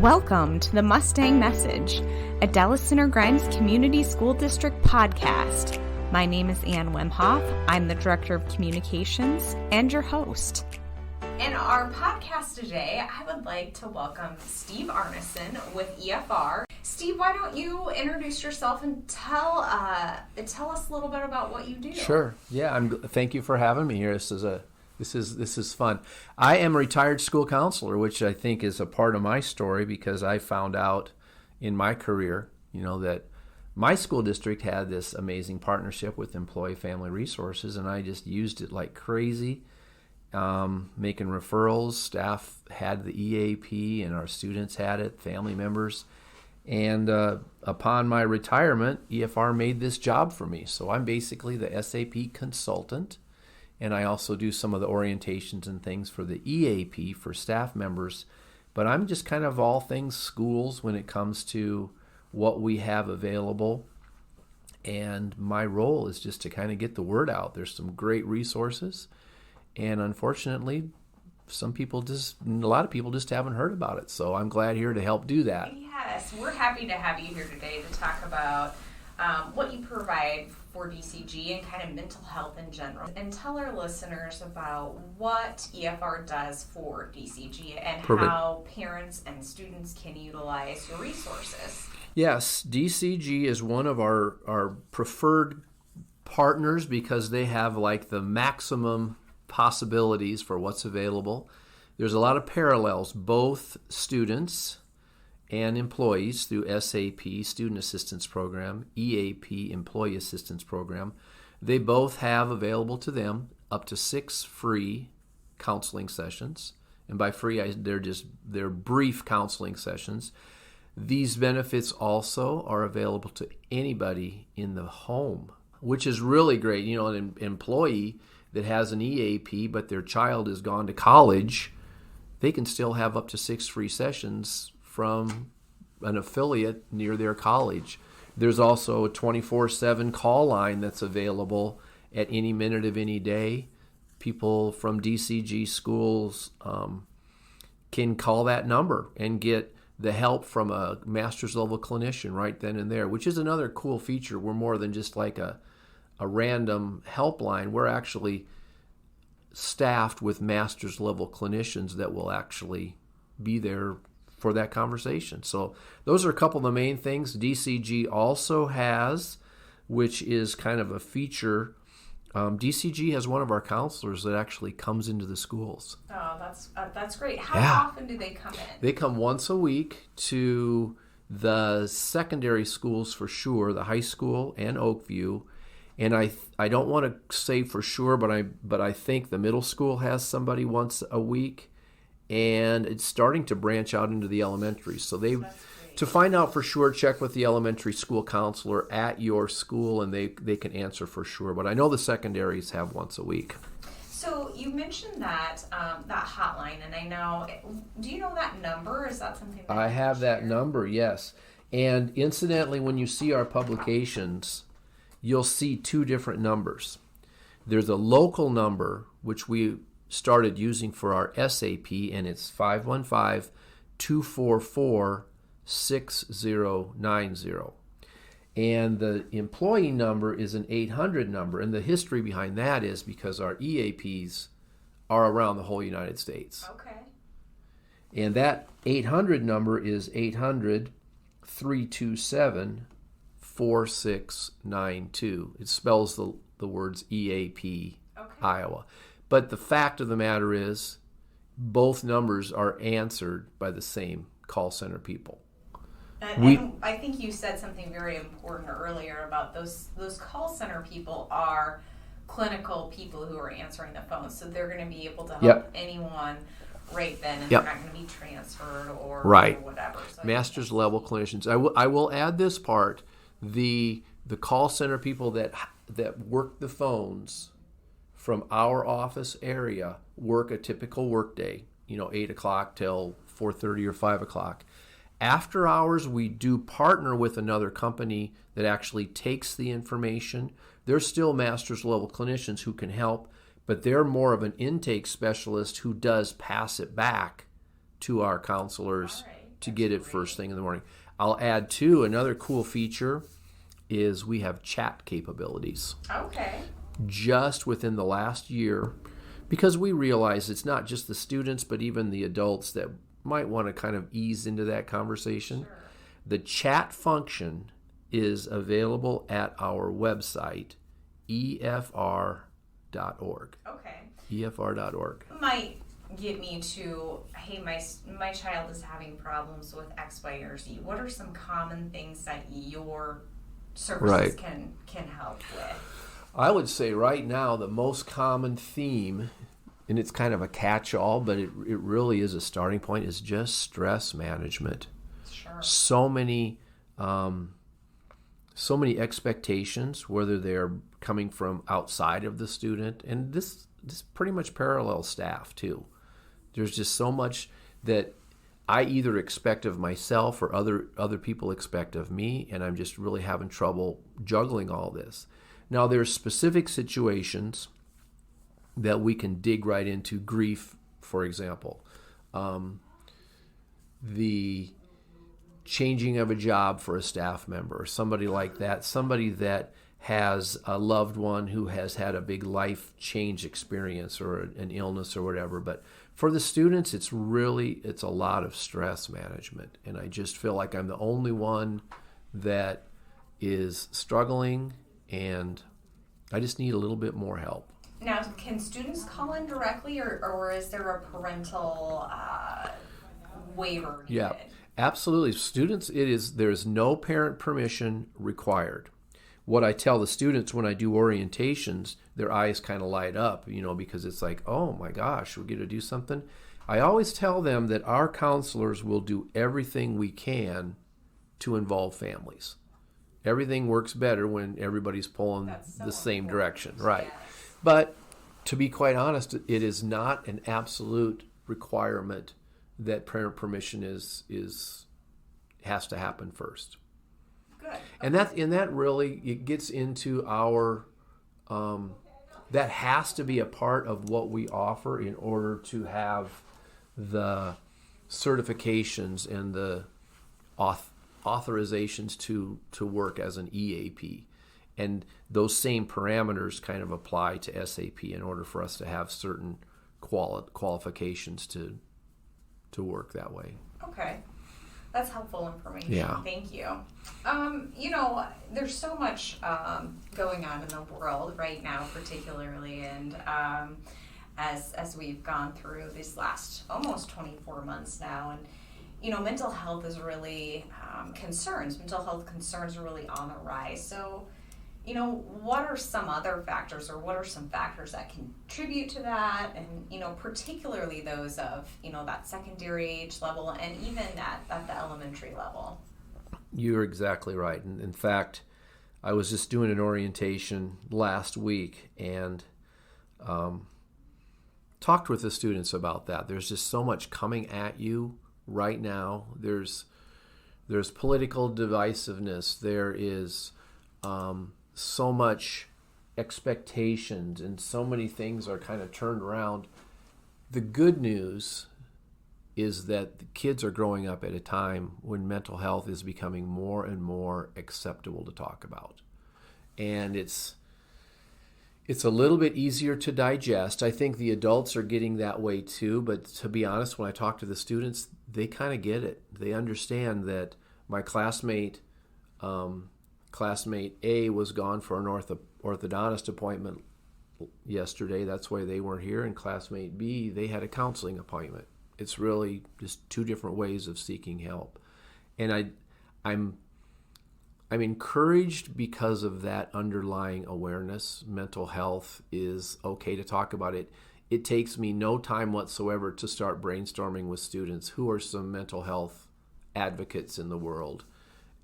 Welcome to the Mustang Message, a Dallas Center Grimes Community School District podcast. My name is Ann Wemhoff. I'm the Director of Communications and your host. In our podcast today, I would like to welcome Steve Arneson with EFR. Steve, why don't you introduce yourself and tell us a little bit about what you do? Sure. Yeah. Thank you for having me here. This is fun. I am a retired school counselor, which I think is a part of my story because I found out in my career, that my school district had this amazing partnership with Employee Family Resources, and I just used it like crazy, making referrals. Staff had the EAP, and our students had it, family members. And upon my retirement, EFR made this job for me. So I'm basically the SAP consultant. And I also do some of the orientations and things for the EAP for staff members. But I'm just kind of all things schools when it comes to what we have available. And my role is just to kind of get the word out. There's some great resources. And unfortunately, a lot of people just haven't heard about it. So I'm glad here to help do that. Yes, we're happy to have you here today to talk about what you provide for DCG and kind of mental health in general, and tell our listeners about what EFR does for DCG and Perfect. How parents and students can utilize your resources. Yes, DCG is one of our preferred partners because they have like the maximum possibilities for what's available. There's a lot of parallels, both students and employees through SAP, Student Assistance Program, EAP, Employee Assistance Program. They both have available to them up to 6 free counseling sessions. And by free, they're brief counseling sessions. These benefits also are available to anybody in the home, which is really great. An employee that has an EAP, but their child has gone to college, they can still have up to 6 free sessions from an affiliate near their college. There's also a 24/7 call line that's available at any minute of any day. People from DCG schools can call that number and get the help from a master's level clinician right then and there, which is another cool feature. We're more than just like a random helpline. We're actually staffed with master's level clinicians that will actually be there for that conversation. So those are a couple of the main things DCG also has, which is kind of a feature. DCG has one of our counselors that actually comes into the schools. Oh, that's great. How often do they come in? They come once a week to the secondary schools for sure, the high school and Oakview. And I don't want to say for sure, but I think the middle school has somebody once a week. And it's starting to branch out into the elementary. So to find out for sure, check with the elementary school counselor at your school, and they can answer for sure. But I know the secondaries have once a week. So you mentioned that hotline, and I know. Do you know that number? Is that something that I have that share? number? Yes. And incidentally, when you see our publications, you'll see 2 different numbers. There's a local number, which we started using for our SAP, and it's 515-244-6090. And the employee number is an 800 number, and the history behind that is because our EAPs are around the whole United States. Okay. And that 800 number is 800-327-4692. It spells the words EAP, okay. Iowa. But the fact of the matter is, both numbers are answered by the same call center people. And I think you said something very important earlier about those call center people are clinical people who are answering the phone, so they're going to be able to help anyone right then, and they're not going to be transferred or whatever. So Master's level clinicians. I will add this part: the call center people that work the phones from our office area work a typical work day, 8 o'clock till 4:30 or 5 o'clock. After hours, we do partner with another company that actually takes the information. They're still master's level clinicians who can help, but they're more of an intake specialist who does pass it back to our counselors to get it first thing in the morning. I'll add too, another cool feature is we have chat capabilities. Okay. Just within the last year, because we realize it's not just the students, but even the adults that might want to kind of ease into that conversation. Sure. The chat function is available at our website, EFR.org. Okay. EFR.org. Might get me to, hey, my child is having problems with X, Y, or Z. What are some common things that your services can help with? I would say right now the most common theme, and it's kind of a catch-all, but it really is a starting point, is just stress management. Sure. So many expectations, whether they're coming from outside of the student, and this pretty much parallels staff too. There's just so much that I either expect of myself or other people expect of me, and I'm just really having trouble juggling all this. Now, there's specific situations that we can dig right into. Grief, for example. The changing of a job for a staff member, somebody like that, somebody that has a loved one who has had a big life change experience or an illness or whatever. But for the students, it's a lot of stress management. And I just feel like I'm the only one that is struggling, and I just need a little bit more help. Now, can students call in directly, or is there a parental waiver needed? Yeah, absolutely. Students, there's no parent permission required. What I tell the students when I do orientations, their eyes kind of light up, because it's like, oh my gosh, we're going to do something. I always tell them that our counselors will do everything we can to involve families. Everything works better when everybody's pulling the same direction, right? Yes. But to be quite honest, it is not an absolute requirement that parent permission has to happen first. Good. And that really, it gets into our that has to be a part of what we offer in order to have the certifications and the authorizations to work as an EAP. And those same parameters kind of apply to SAP in order for us to have certain qualifications to work that way. Okay. That's helpful information. Yeah. Thank you. There's so much going on in the world right now, particularly, and as we've gone through these last almost 24 months now, and mental health is really mental health concerns are really on the rise. So, what are some other factors, or what are some factors that contribute to that? And, particularly those of, that secondary age level and even at the elementary level. You're exactly right. And in fact, I was just doing an orientation last week and talked with the students about that. There's just so much coming at you right now. There's political divisiveness. There is so much expectations, and so many things are kind of turned around. The good news is that the kids are growing up at a time when mental health is becoming more and more acceptable to talk about. And it's a little bit easier to digest. I think the adults are getting that way too, but to be honest, when I talk to the students, they kind of get it. They understand that my classmate A was gone for an orthodontist appointment yesterday. That's why they weren't here. And classmate B, they had a counseling appointment. It's really just two different ways of seeking help. And I'm encouraged because of that underlying awareness. Mental health is okay to talk about it. It takes me no time whatsoever to start brainstorming with students who are some mental health advocates in the world.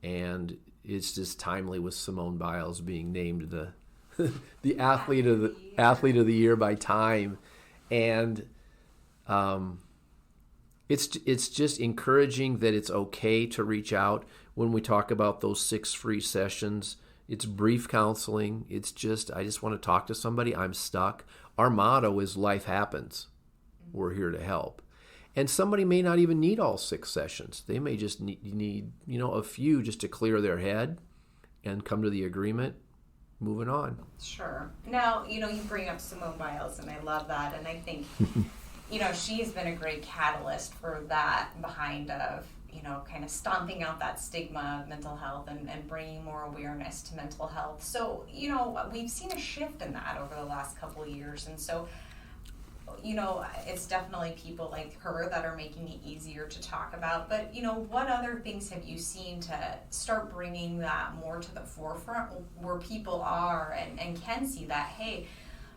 And it's just timely with Simone Biles being named the athlete of the year by Time. And it's just encouraging that it's okay to reach out. When we talk about those 6 free sessions, it's brief counseling. It's just, I just want to talk to somebody. I'm stuck. Our motto is life happens. We're here to help. And somebody may not even need all 6 sessions. They may just need a few just to clear their head and come to the agreement, moving on. Sure. Now, you bring up Simone Biles, and I love that. And I think, she's been a great catalyst for that behind of, kind of stomping out that stigma of mental health and bringing more awareness to mental health. So, we've seen a shift in that over the last couple of years. And so, it's definitely people like her that are making it easier to talk about. But, what other things have you seen to start bringing that more to the forefront where people are and can see that, hey,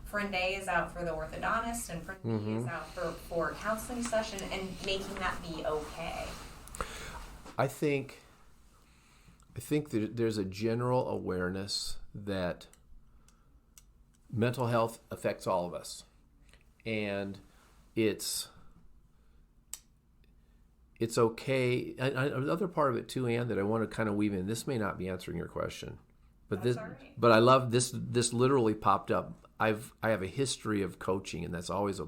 friend A is out for the orthodontist and friend B is out for a counseling session, and making that be okay? I think that there's a general awareness that mental health affects all of us. And it's okay. Another part of it too, Ann, that I want to kind of weave in. This may not be answering your question, but but I love this. This literally popped up. I have a history of coaching, and that's always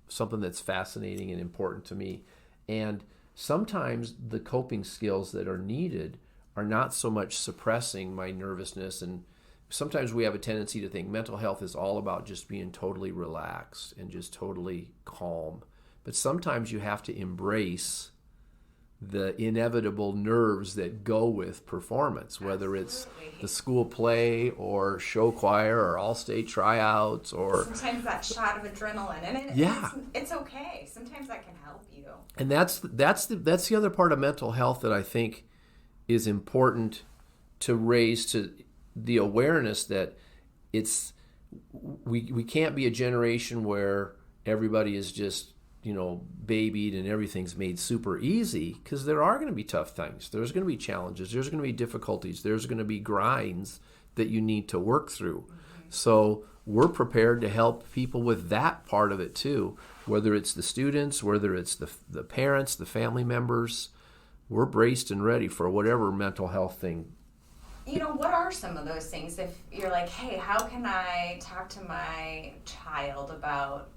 something that's fascinating and important to me. And sometimes the coping skills that are needed are not so much suppressing my nervousness, and sometimes we have a tendency to think mental health is all about just being totally relaxed and just totally calm. But sometimes you have to embrace the inevitable nerves that go with performance, whether it's the school play or show choir or all-state tryouts, or sometimes that shot of adrenaline, and it's okay. Sometimes that can help you. And that's the other part of mental health that I think is important to raise to the awareness that we can't be a generation where everybody is just babied and everything's made super easy, because there are going to be tough things. There's going to be challenges. There's going to be difficulties. There's going to be grinds that you need to work through. So we're prepared to help people with that part of it too, whether it's the students, whether it's the parents, the family members. We're braced and ready for whatever mental health thing. What are some of those things? If you're like, hey, how can I talk to my child about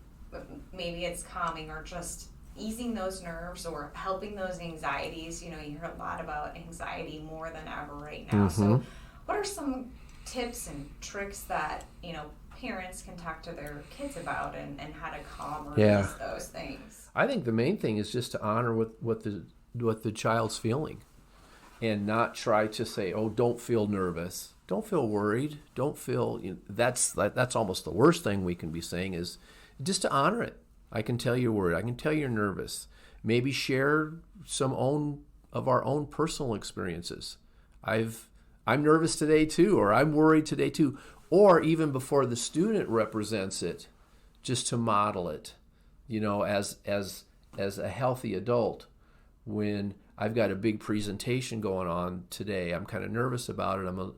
maybe it's calming or just easing those nerves or helping those anxieties? You hear a lot about anxiety more than ever right now. So what are some tips and tricks that, parents can talk to their kids about and how to calm or ease those things? I think the main thing is just to honor what the child's feeling. And not try to say, oh, don't feel nervous, don't feel worried, don't feel. That's almost the worst thing we can be saying, is just to honor it. I can tell you're worried. I can tell you're nervous. Maybe share some of our own personal experiences. I'm nervous today too, or I'm worried today too, or even before the student represents it, just to model it. As a healthy adult, when I've got a big presentation going on today, I'm kind of nervous about it.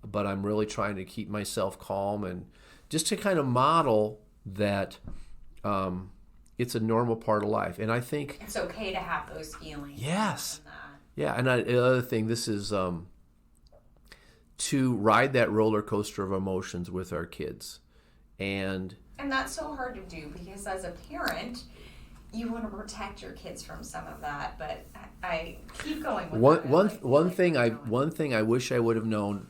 But I'm really trying to keep myself calm, and just to kind of model that it's a normal part of life. And I think it's okay to have those feelings. Yes. Yeah. And the other thing, this is to ride that roller coaster of emotions with our kids, and that's so hard to do, because as a parent, you want to protect your kids from some of that, but I keep going with one thing I wish I would have known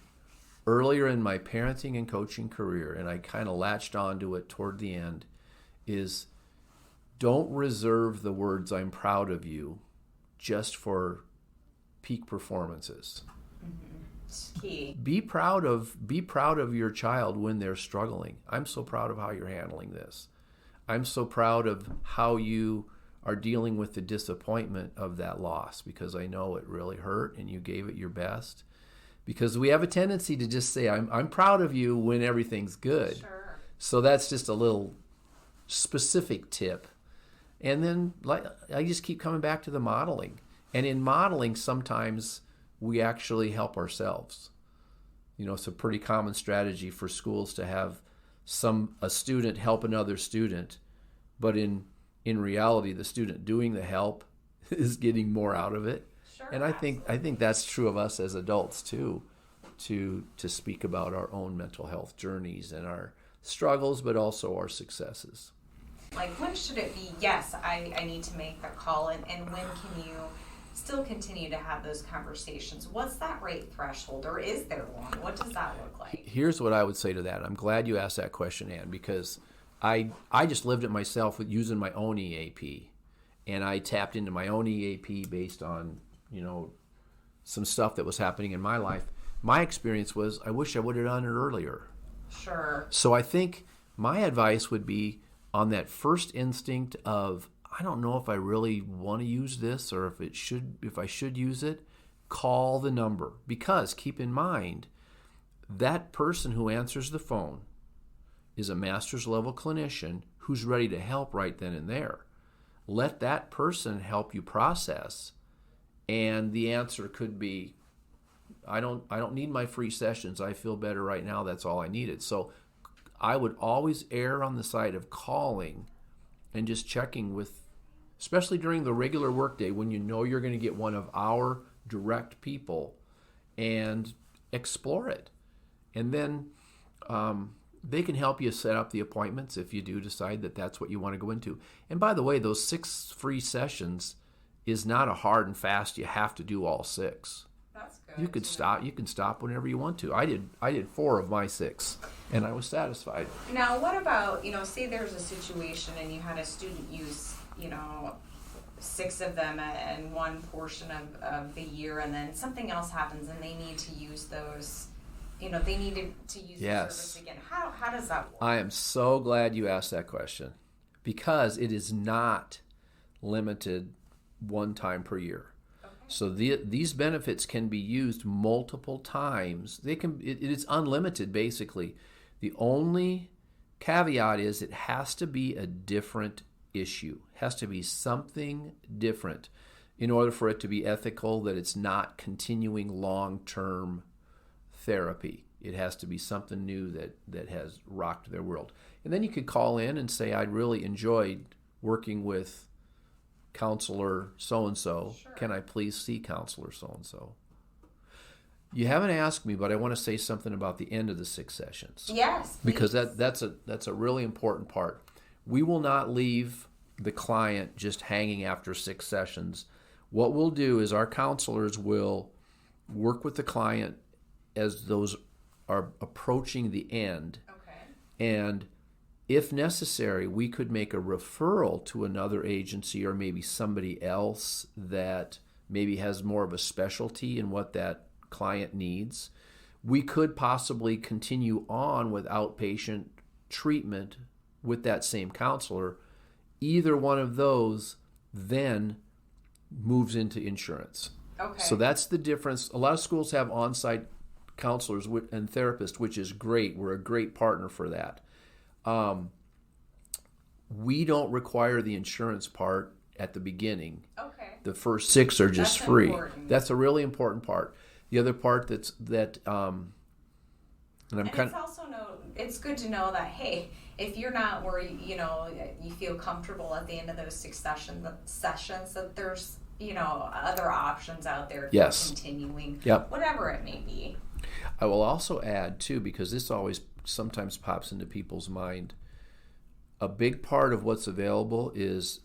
earlier in my parenting and coaching career, and I kind of latched onto it toward the end, is don't reserve the words "I'm proud of you" just for peak performances. It's key. Be proud of your child when they're struggling. I'm so proud of how you're handling this. I'm so proud of how you are dealing with the disappointment of that loss, because I know it really hurt and you gave it your best. Because we have a tendency to just say, I'm proud of you when everything's good. Sure. So that's just a little specific tip. And then I just keep coming back to the modeling. And in modeling, sometimes we actually help ourselves. It's a pretty common strategy for schools to have a student help another student, but in reality, the student doing the help is getting more out of it. Sure, and I think that's true of us as adults too, to speak about our own mental health journeys and our struggles, but also our successes. Like, when should it be, yes, I need to make the call, and when can you still continue to have those conversations? What's that right threshold, or is there one? What does that look like? Here's what I would say to that. I'm glad you asked that question, Ann, because I just lived it myself with using my own EAP, and I tapped into my own EAP based on, some stuff that was happening in my life. My experience was, I wish I would have done it earlier. Sure. So I think my advice would be on that first instinct of, I don't know if I really want to use this or if I should use it, call the number. Because keep in mind, that person who answers the phone is a master's level clinician who's ready to help right then and there. Let that person help you process, and the answer could be, I don't need my free sessions. I feel better right now. That's all I needed. So I would always err on the side of calling and just checking with, especially during the regular workday when you know you're going to get one of our direct people, and explore it. And then they can help you set up the appointments if you do decide that that's what you want to go into. And by the way, those 6 free sessions is not a hard and fast, you have to do all 6. That's good. You can stop whenever you want to. I did 4 of my 6, and I was satisfied. Now, what about, say there's a situation and you had a student use, 6 of them in one portion of the year, and then something else happens and they need to use those, they needed to use the service again. How does that work? I am so glad you asked that question, because it is not limited one time per year. Okay. So these benefits can be used multiple times. It is unlimited, basically. The only caveat is it has to be a different issue. It has to be something different in order for it to be ethical, that it's not continuing long-term therapy. It has to be something new that has rocked their world. And then you could call in and say, I really enjoyed working with counselor so-and-so. Sure. Can I please see counselor so-and-so? You haven't asked me, but I want to say something about the end of the 6 sessions. Yes, please. Because that's a really important part. We will not leave the client just hanging after 6 sessions. What we'll do is our counselors will work with the client as those are approaching the end. Okay. And if necessary, we could make a referral to another agency or maybe somebody else that maybe has more of a specialty in what that client needs. We could possibly continue on with outpatient treatment with that same counselor. Either one of those then moves into insurance. Okay. So that's the difference. A lot of schools have on-site counselors and therapists, which is great. We're a great partner for that. We don't require the insurance part at the beginning. Okay. The first 6 are just free. Important. That's a really important part. The other part it's good to know that, hey, if you're not where you feel comfortable at the end of those 6 sessions, that there's other options out there for continuing. Yep. Whatever it may be. I will also add too, because this always sometimes pops into people's mind, a big part of what's available is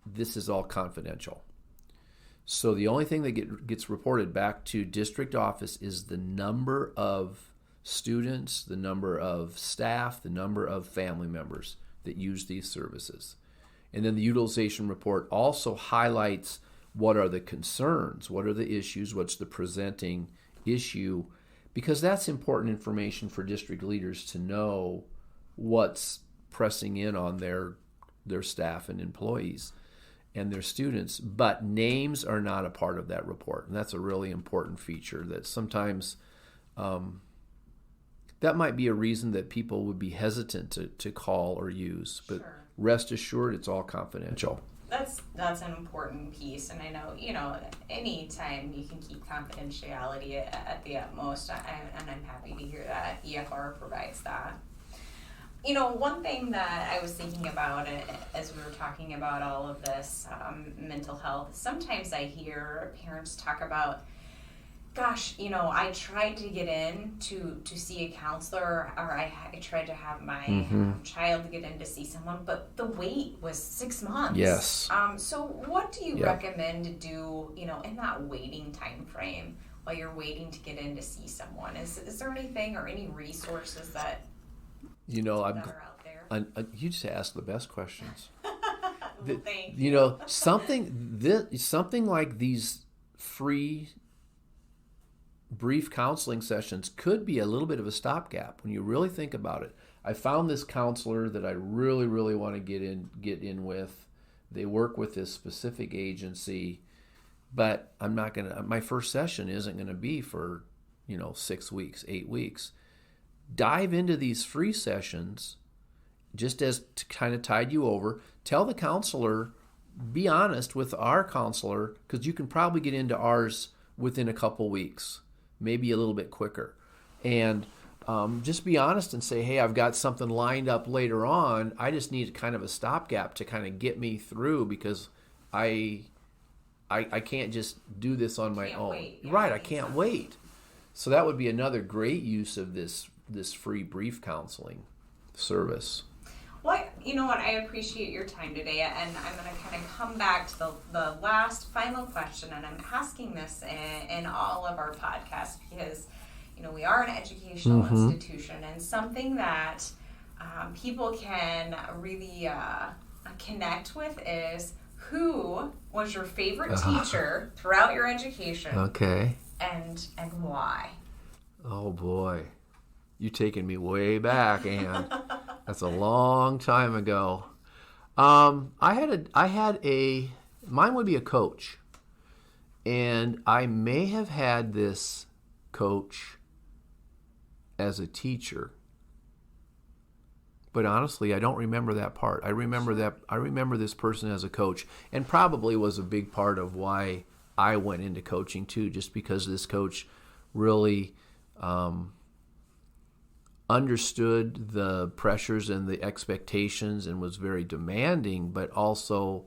this is all confidential. So the only thing that gets reported back to district office is the number of students, the number of staff, the number of family members that use these services. And then the utilization report also highlights what are the concerns, what are the issues, what's the presenting issue, because that's important information for district leaders to know what's pressing in on their staff and employees and their students. But names are not a part of that report, and that's a really important feature that sometimes that might be a reason that people would be hesitant to call or use. But sure. Rest assured, it's all confidential. That's an important piece, and I know, any time you can keep confidentiality at the utmost, and I'm happy to hear that EFR provides that. One thing that I was thinking about as we were talking about all of this mental health, sometimes I hear parents talk about, gosh, I tried to get in to see a counselor, or I tried to have my child get in to see someone, but the wait was 6 months. Yes. So what do you recommend to do, in that waiting time frame while you're waiting to get in to see someone? Is there anything or any resources that that are out there? You just asked the best questions. Well, thank you. Something like these free brief counseling sessions could be a little bit of a stopgap when you really think about it. I found this counselor that I really, really want to get in with. They work with this specific agency, but my first session isn't going to be for 6 weeks, 8 weeks. Dive into these free sessions just as to kind of tide you over. Tell the counselor, be honest with our counselor, because you can probably get into ours within a couple weeks, maybe a little bit quicker. And just be honest and say, hey, I've got something lined up later on. I just need kind of a stopgap to kind of get me through, because I can't just do this on my own. Wait. Yeah, right, I can't wait. So that would be another great use of this free brief counseling service. Well, you know what? I appreciate your time today, and I'm going to kind of come back to the last final question, and I'm asking this in all of our podcasts because, we are an educational institution, and something that people can really connect with is, who was your favorite teacher throughout your education? Okay. And why? Oh boy, you're taking me way back, Ann. That's a long time ago. Mine would be a coach, and I may have had this coach as a teacher, but honestly, I don't remember that part. I remember this person as a coach, and probably was a big part of why I went into coaching too, just because this coach really understood the pressures and the expectations and was very demanding, but also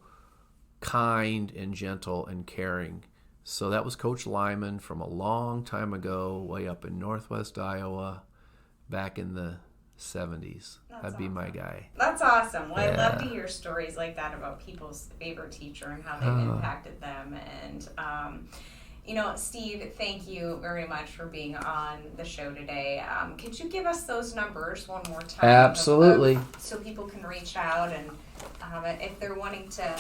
kind and gentle and caring. So that was Coach Lyman from a long time ago, way up in Northwest Iowa, back in the 70s. That'd be my guy. That's awesome. Well, I love to hear stories like that about people's favorite teacher and how they've impacted them. And, Steve, thank you very much for being on the show today. Could you give us those numbers one more time? Absolutely. So people can reach out, and if they're wanting to,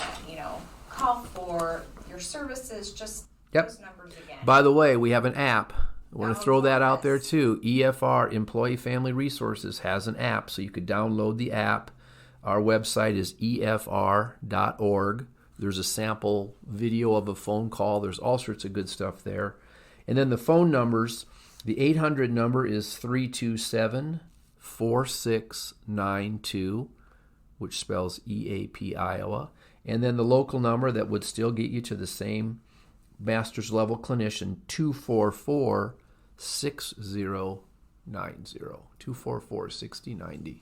call for your services, just those numbers again. By the way, we have an app. I want to throw that out there too. EFR, Employee Family Resources, has an app, so you could download the app. Our website is efr.org. There's a sample video of a phone call. There's all sorts of good stuff there. And then the phone numbers, the 800 number is 327-4692, which spells EAP Iowa. And then the local number that would still get you to the same master's level clinician, 244-6090. 244-6090.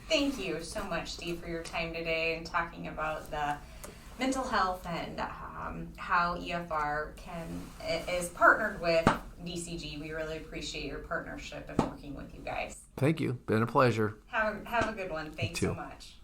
Thank you so much, Steve, for your time today and talking about the mental health and how EFR is partnered with DCG. We really appreciate your partnership and working with you guys. Thank you. Been a pleasure. Have a good one. Thanks so much.